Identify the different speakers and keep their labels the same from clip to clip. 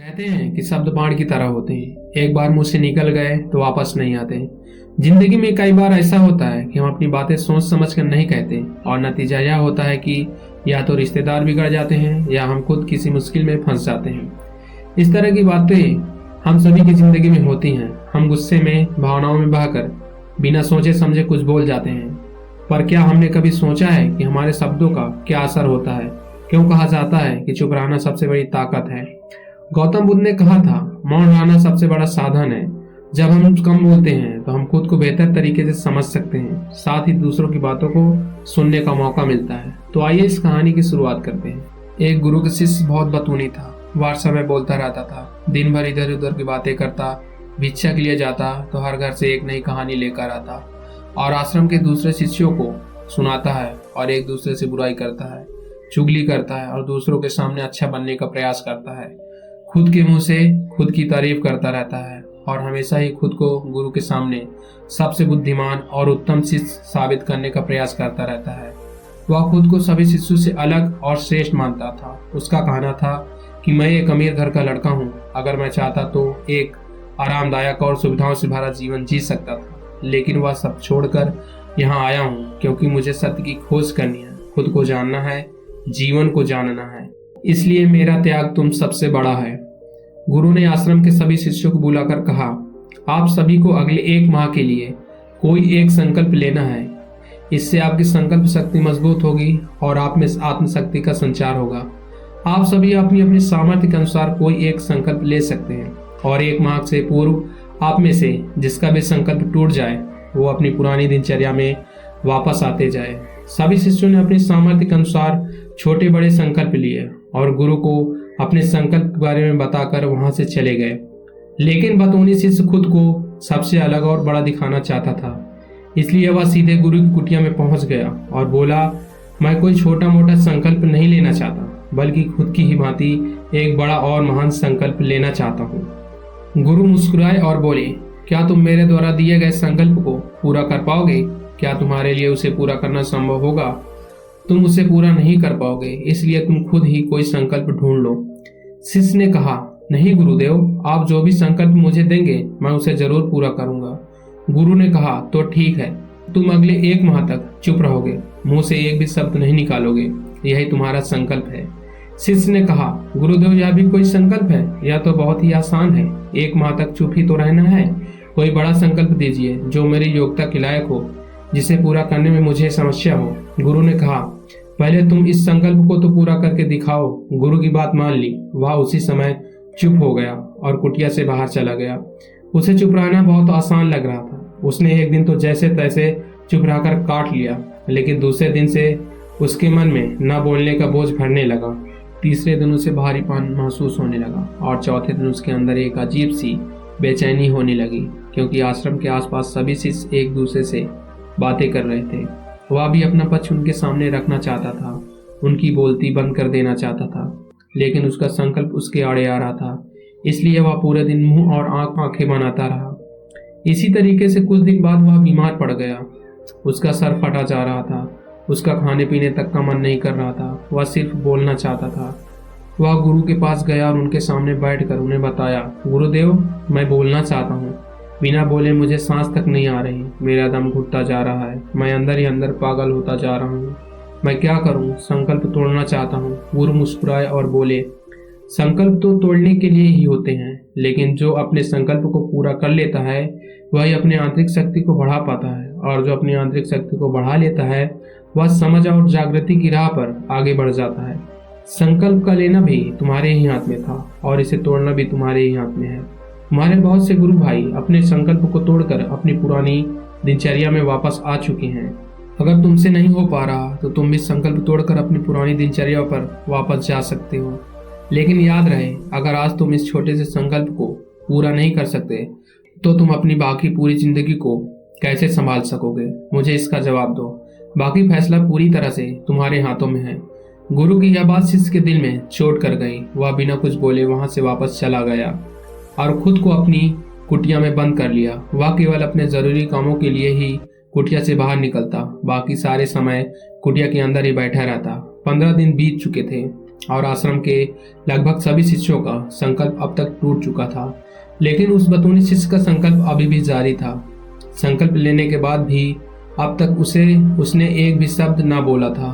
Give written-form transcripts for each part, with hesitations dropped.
Speaker 1: कहते हैं कि शब्द बाण की तरह होते हैं, एक बार मुंह से निकल गए तो वापस नहीं आते। जिंदगी में कई बार ऐसा होता है कि हम अपनी बातें सोच समझ कर नहीं कहते और नतीजा यह होता है कि या तो रिश्तेदार बिगड़ जाते हैं या हम खुद किसी मुश्किल में फंस जाते हैं। इस तरह की बातें हम सभी की जिंदगी में होती हैं। हम गुस्से में, भावनाओं में बहकर बिना सोचे समझे कुछ बोल जाते हैं, पर क्या हमने कभी सोचा है कि हमारे शब्दों का क्या असर होता है? क्यों कहा जाता है कि चुप रहना सबसे बड़ी ताकत है? गौतम बुद्ध ने कहा था, मौन रहना सबसे बड़ा साधन है। जब हम कम बोलते हैं तो हम खुद को बेहतर तरीके से समझ सकते हैं, साथ ही दूसरों की बातों को सुनने का मौका मिलता है। तो आइए इस कहानी की शुरुआत करते हैं। एक गुरु का शिष्य बहुत बतूनी था। वार समय बोलता रहता था, दिन भर इधर उधर की बातें करता, भिक्षा के लिए जाता तो हर घर से एक नई कहानी लेकर आता और आश्रम के दूसरे शिष्यों को सुनाता है और एक दूसरे से बुराई करता है, चुगली करता है और दूसरों के सामने अच्छा बनने का प्रयास करता है। खुद के मुंह से खुद की तारीफ करता रहता है और हमेशा ही खुद को गुरु के सामने सबसे बुद्धिमान और उत्तम शिष्य साबित करने का प्रयास करता रहता है। वह खुद को सभी शिष्यों से अलग और श्रेष्ठ मानता था। उसका कहना था कि मैं एक अमीर घर का लड़का हूँ, अगर मैं चाहता तो एक आरामदायक और सुविधाओं से भरा जीवन जी सकता था, लेकिन वह सब छोड़कर यहाँ आया हूँ क्योंकि मुझे सत्य की खोज करनी है, खुद को जानना है, जीवन को जानना है, इसलिए मेरा त्याग तुम सबसे बड़ा है। गुरु ने आश्रम के सभी शिष्यों को बुलाकर कहा, आप सभी को अगले 1 माह के लिए कोई एक संकल्प लेना है। इससे आपकी संकल्प शक्ति मजबूत होगी और आप में आत्मशक्ति का संचार होगा। आप सभी अपनी अपनी सामर्थ्य के अनुसार कोई एक संकल्प ले सकते हैं और 1 माह से पूर्व आप में से जिसका भी संकल्प टूट जाए वो अपनी पुरानी दिनचर्या में वापस आते जाए। सभी शिष्यों ने अपनी सामर्थ्य के अनुसार छोटे बड़े संकल्प लिए और गुरु को अपने संकल्प के बारे में बताकर वहां से चले गए। लेकिन बतौनी शिष्य खुद को सबसे अलग और बड़ा दिखाना चाहता था, इसलिए वह सीधे गुरु की कुटिया में पहुंच गया और बोला, मैं कोई छोटा मोटा संकल्प नहीं लेना चाहता, बल्कि खुद की ही भांति एक बड़ा और महान संकल्प लेना चाहता हूँ। गुरु मुस्कुराए और बोले, क्या तुम मेरे द्वारा दिए गए संकल्प को पूरा कर पाओगे? क्या तुम्हारे लिए उसे पूरा करना संभव होगा? तुम उसे पूरा नहीं कर पाओगे, इसलिए तुम खुद ही कोई संकल्प ढूंढ लो। शिष्य ने कहा, नहीं गुरुदेव, आप जो भी संकल्प मुझे देंगे मैं उसे जरूर पूरा करूंगा। गुरु ने कहा, तो ठीक है, तुम अगले 1 माह तक चुप रहोगे, मुंह से एक भी शब्द नहीं निकालोगे, यही तुम्हारा संकल्प है। शिष्य ने कहा, गुरुदेव, यह भी कोई संकल्प है? यह तो बहुत ही आसान है, 1 माह तक चुप ही तो रहना है। कोई बड़ा संकल्प दीजिए जो मेरी योग्यता के लायक हो, जिसे पूरा करने में मुझे समस्या हो। गुरु ने कहा, पहले तुम इस संकल्प को तो पूरा करके दिखाओ। गुरु की बात मान ली। वह उसी समय चुप हो गया और कुटिया से बाहर चला गया। उसे चुप रहना बहुत आसान लग रहा था। उसने एक दिन तो जैसे तैसे चुप रहकर काट लिया, लेकिन दूसरे दिन से उसके मन में न बोलने का बोझ भरने लगा। तीसरे दिन उसे भारीपन महसूस होने लगा और चौथे दिन उसके अंदर एक अजीब सी बेचैनी होने लगी, क्योंकि आश्रम के आसपास सभी शिष्य एक दूसरे से बातें कर रहे थे। वह भी अपना पक्ष उनके सामने रखना चाहता था, उनकी बोलती बंद कर देना चाहता था, लेकिन उसका संकल्प उसके आड़े आ रहा था, इसलिए वह पूरे दिन मुंह और आंखें बनाता रहा। इसी तरीके से कुछ दिन बाद वह बीमार पड़ गया। उसका सर फटा जा रहा था, उसका खाने पीने तक का मन नहीं कर रहा था, वह सिर्फ बोलना चाहता था। वह गुरु के पास गया और उनके सामने बैठकर उन्हें बताया, गुरुदेव, मैं बोलना चाहता हूँ, बिना बोले मुझे सांस तक नहीं आ रही, मेरा दम घुटता जा रहा है, मैं अंदर ही अंदर पागल होता जा रहा हूँ, मैं क्या करूँ? संकल्प तोड़ना चाहता हूँ। गुरु मुस्कुराए और बोले, संकल्प तो तोड़ने के लिए ही होते हैं, लेकिन जो अपने संकल्प को पूरा कर लेता है वही अपनी आंतरिक शक्ति को बढ़ा पाता है, और जो अपनी आंतरिक शक्ति को बढ़ा लेता है वह समझ और जागृति की राह पर आगे बढ़ जाता है। संकल्प का लेना भी तुम्हारे ही हाथ में था और इसे तोड़ना भी तुम्हारे ही हाथ में है। हमारे बहुत से गुरु भाई अपने संकल्प को तोड़कर अपनी पुरानी दिनचर्या में वापस आ चुके हैं। अगर तुमसे नहीं हो पा रहा तो तुम भी संकल्प तोड़कर अपनी पुरानी दिनचर्या पर वापस जा सकते हो। लेकिन याद रहे, अगर आज तुम इस छोटे से संकल्प को पूरा नहीं कर सकते तो तुम अपनी बाकी पूरी जिंदगी को कैसे संभाल सकोगे? मुझे इसका जवाब दो। बाकी फैसला पूरी तरह से तुम्हारे हाथों में है। गुरु की यह बात शिष्य के दिल में चोट कर गई। वह बिना कुछ बोले वहां से वापस चला गया और खुद को अपनी कुटिया में बंद कर लिया। वह केवल अपने जरूरी कामों के लिए ही कुटिया से बाहर निकलता, बाकी सारे समय कुटिया के अंदर ही बैठा रहता। 15 दिन बीत चुके थे और आश्रम के लगभग सभी शिष्यों का संकल्प अब तक टूट चुका था, लेकिन उस बतूनी शिष्य का संकल्प अभी भी जारी था। संकल्प लेने के बाद भी अब तक उसने एक भी शब्द ना बोला था।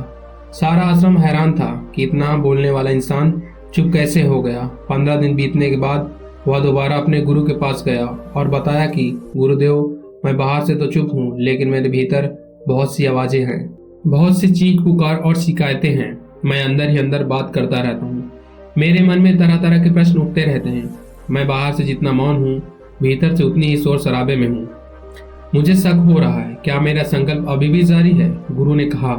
Speaker 1: सारा आश्रम हैरान था कि इतना बोलने वाला इंसान चुप कैसे हो गया। 15 दिन बीतने के बाद वह दोबारा अपने गुरु के पास गया और बताया कि गुरुदेव, मैं बाहर से तो चुप हूँ, लेकिन मेरे भीतर बहुत सी आवाजें हैं, बहुत सी चीख पुकार और शिकायतें हैं। मैं अंदर ही अंदर बात करता रहता हूँ। मेरे मन में तरह तरह के प्रश्न उठते रहते हैं। मैं बाहर से जितना मौन हूँ, भीतर से उतनी ही शोर शराबे में हूँ। मुझे शक हो रहा है, क्या मेरा संकल्प अभी भी जारी है? गुरु ने कहा,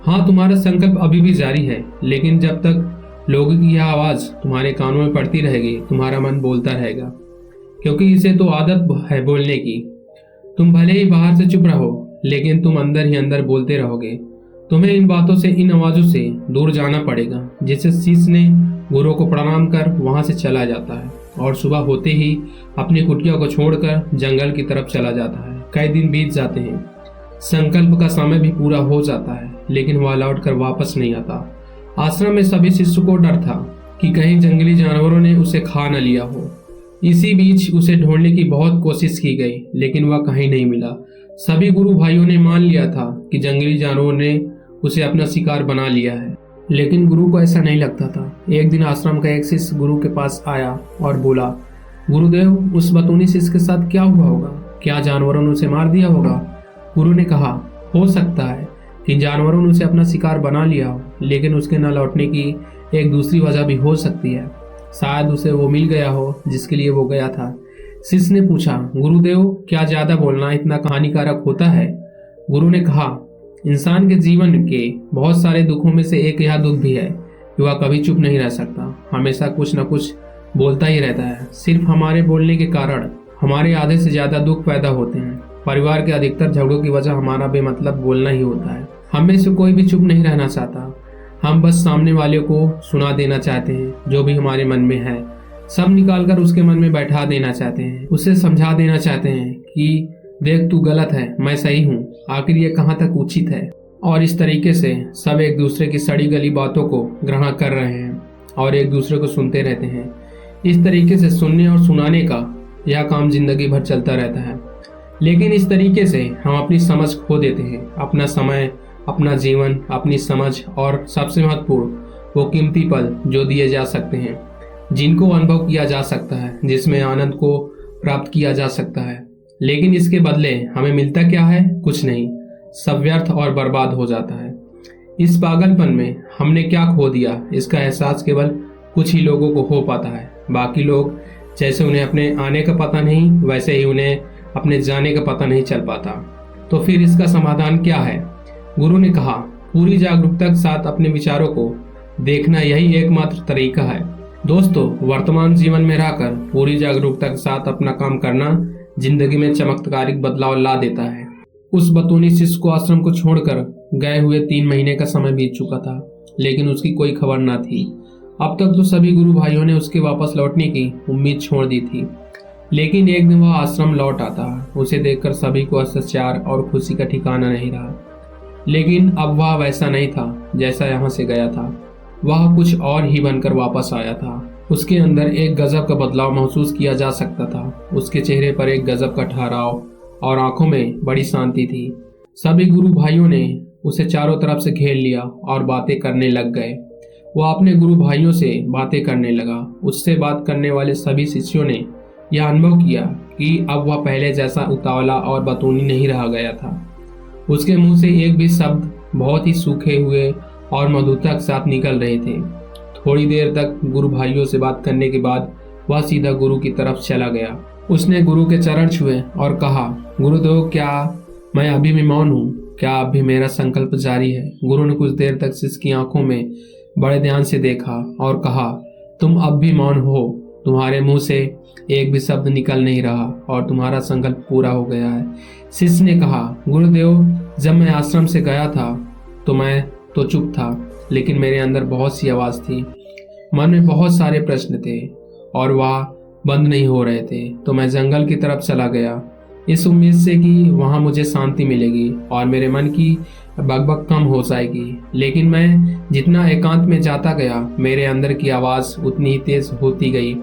Speaker 1: हाँ, तुम्हारा संकल्प अभी भी जारी है, लेकिन जब तक लोगों की यह आवाज तुम्हारे कानों में पड़ती रहेगी, तुम्हारा मन बोलता रहेगा, क्योंकि इसे तो आदत है बोलने की। तुम भले ही बाहर से चुप रहो, लेकिन तुम अंदर ही अंदर बोलते रहोगे। तुम्हें इन बातों से, इन आवाजों से दूर जाना पड़ेगा। जिससे शिष्य ने गुरु को प्रणाम कर वहां से चला जाता है और सुबह होते ही अपनी कुटिया को छोड़कर जंगल की तरफ चला जाता है। कई दिन बीत जाते हैं, संकल्प का समय भी पूरा हो जाता है, लेकिन वह लौट कर वापस नहीं आता। आश्रम में सभी शिष्यों को डर था कि कहीं जंगली जानवरों ने उसे खा न लिया हो। इसी बीच उसे ढूंढने की बहुत कोशिश की गई, लेकिन वह कहीं नहीं मिला। सभी गुरु भाइयों ने मान लिया था कि जंगली जानवरों ने उसे अपना शिकार बना लिया है, लेकिन गुरु को ऐसा नहीं लगता था। एक दिन आश्रम का एक शिष्य गुरु के पास आया और बोला, गुरुदेव, उस बतूनी शिष्य के साथ क्या हुआ होगा? क्या जानवरों ने उसे मार दिया होगा? गुरु ने कहा, हो सकता है कि जानवरों ने उसे अपना शिकार बना लिया हो, लेकिन उसके न लौटने की एक दूसरी वजह भी हो सकती है। शायद उसे वो मिल गया हो जिसके लिए वो गया था। शिष्य ने पूछा, गुरुदेव, क्या ज्यादा बोलना इतना हानिकारक होता है? गुरु ने कहा, इंसान के जीवन के बहुत सारे दुखों में से एक यह दुख भी है कि वह कभी चुप नहीं रह सकता, हमेशा कुछ न कुछ बोलता ही रहता है। सिर्फ हमारे बोलने के कारण हमारे आधे से ज्यादा दुख पैदा होते हैं। परिवार के अधिकतर झगड़ों की वजह हमारा बेमतलब बोलना ही होता है। हम में से कोई भी चुप नहीं रहना चाहता। हम बस सामने वाले को सुना देना चाहते हैं, जो भी हमारे मन में है सब निकालकर उसके मन में बैठा देना चाहते हैं। उसे समझा देना चाहते हैं कि देख, तू गलत है, मैं सही हूँ, आखिर ये कहाँ तक उचित है। और इस तरीके से सब एक दूसरे की सड़ी गली बातों को ग्रहण कर रहे हैं और एक दूसरे को सुनते रहते हैं। इस तरीके से सुनने और सुनाने का यह काम जिंदगी भर चलता रहता है, लेकिन इस तरीके से हम अपनी समझ खो देते हैं। अपना समय, अपना जीवन, अपनी समझ और सबसे महत्वपूर्ण वो कीमती पल जो दिए जा सकते हैं, जिनको अनुभव किया जा सकता है, जिसमें आनंद को प्राप्त किया जा सकता है। लेकिन इसके बदले हमें मिलता क्या है? कुछ नहीं, सब व्यर्थ और बर्बाद हो जाता है। इस पागलपन में हमने क्या खो दिया, इसका एहसास केवल कुछ ही लोगों को हो पाता है। बाकी लोग जैसे उन्हें अपने आने का पता नहीं, वैसे ही उन्हें अपने जाने का पता नहीं चल पाता। तो फिर इसका समाधान क्या है? गुरु ने कहा, पूरी जागरूकता के साथ अपने विचारों को देखना यही एकमात्र तरीका है। दोस्तों, वर्तमान जीवन में रहकर पूरी जागरूकता के साथ अपना काम करना जिंदगी में चमत्कारिक बदलाव ला देता है। उस बतूनी शिष्य को आश्रम को छोड़कर गए हुए 3 महीने का समय बीत चुका था, लेकिन उसकी कोई खबर न थी। अब तक तो सभी गुरु भाइयों ने उसके वापस लौटने की उम्मीद छोड़ दी थी, लेकिन एक दिन वह आश्रम लौट आता। उसे देखकर सभी को आश्चर्य और खुशी का ठिकाना नहीं रहा। लेकिन अब वह वैसा नहीं था जैसा यहाँ से गया था। वह कुछ और ही बनकर वापस आया था। उसके अंदर एक गजब का बदलाव महसूस किया जा सकता था। उसके चेहरे पर एक गजब का ठहराव और आंखों में बड़ी शांति थी। सभी गुरु भाइयों ने उसे चारों तरफ से घेर लिया और बातें करने लग गए। वह अपने गुरु भाइयों से बातें करने लगा। उससे बात करने वाले सभी शिष्यों ने यह अनुभव किया कि अब वह पहले जैसा उतावला और बतूनी नहीं रह गया था। उसके मुंह से एक भी शब्द बहुत ही सूखे हुए और मधुरता के साथ निकल रहे थे। थोड़ी देर तक गुरु भाइयों से बात करने के बाद वह सीधा गुरु की तरफ चला गया। उसने गुरु के चरण छुए और कहा, गुरुदेव, क्या मैं अभी भी मौन हूँ? क्या अब भी मेरा संकल्प जारी है? गुरु ने कुछ देर तक शिष्य की आंखों में बड़े ध्यान से देखा और कहा, तुम अब भी मौन हो। तुम्हारे मुंह से एक भी शब्द निकल नहीं रहा और तुम्हारा संकल्प पूरा हो गया है। शिष्य ने कहा, गुरुदेव, जब मैं आश्रम से गया था तो मैं तो चुप था, लेकिन मेरे अंदर बहुत सी आवाज थी। मन में बहुत सारे प्रश्न थे और वह बंद नहीं हो रहे थे। तो मैं जंगल की तरफ चला गया, इस उम्मीद से कि वहां मुझे शांति मिलेगी और मेरे मन की बकबक कम हो जाएगी। लेकिन मैं जितना एकांत में जाता गया, मेरे अंदर की आवाज़ उतनी ही तेज होती गई।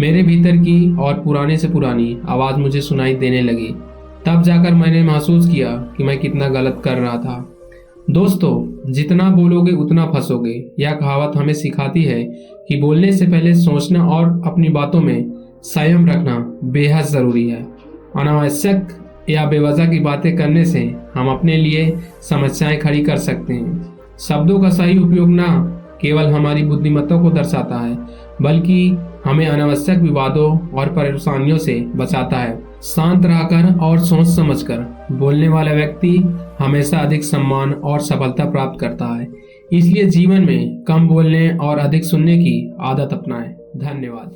Speaker 1: मेरे भीतर की और पुराने से पुरानी आवाज़ मुझे सुनाई देने लगी। तब जाकर मैंने महसूस किया कि मैं कितना गलत कर रहा था। दोस्तों, जितना बोलोगे उतना फंसोगे। यह कहावत हमें सिखाती है कि बोलने से पहले सोचना और अपनी बातों में संयम रखना बेहद ज़रूरी है। अनावश्यक या बेवजह की बातें करने से हम अपने लिए समस्याएं खड़ी कर सकते हैं। शब्दों का सही उपयोग ना केवल हमारी बुद्धिमत्ता को दर्शाता है, बल्कि हमें अनावश्यक विवादों और परेशानियों से बचाता है। शांत रहकर और सोच समझकर बोलने वाला व्यक्ति हमेशा अधिक सम्मान और सफलता प्राप्त करता है। इसलिए जीवन में कम बोलने और अधिक सुनने की आदत अपनाएं। धन्यवाद।